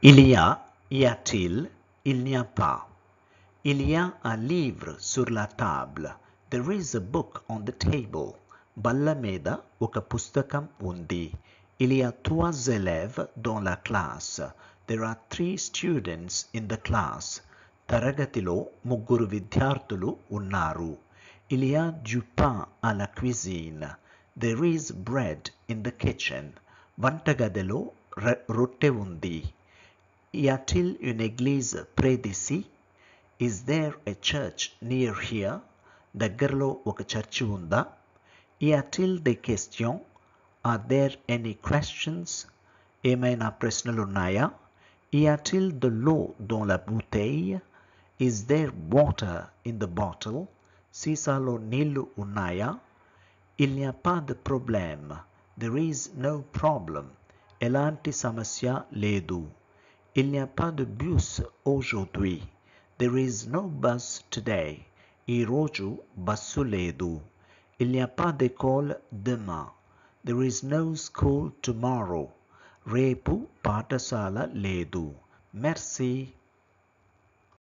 Il y a-t-il? Il n'y a pas. Il y a un livre sur la table. There is a book on the table. బల్ల మీద ఒక పుస్తకం ఉంది. Il y a trois élèves dans la classe. There are three students in the class. తరగతిలో ముగ్గురు విద్యార్థులు ఉన్నారు. Il y a du pain à la cuisine. There is bread in the kitchen. వంటగదిలో రొట్టె ఉంది. Y a-t-il une église près d'ici? Is there a church near here? దగ్గరలో ఒక church ఉందా? Y a-t-il des questions? Are there any questions? ఏమైనా ప్రశ్నలున్నాయా? Y a-t-il de l'eau dans la bouteille? Is there water in the bottle? సీసాలో నీళ్లు ఉన్నాయా? Il n'y a pas de problème. There is no problem. ఎలాంటి సమస్య లేదు. Il n'y a pas de bus aujourd'hui. There is no bus today. ఈ రోజు bus లేదు. Il n'y a pas d'école demain. There is no school tomorrow. రేపు పాఠశాల లేదు. Merci.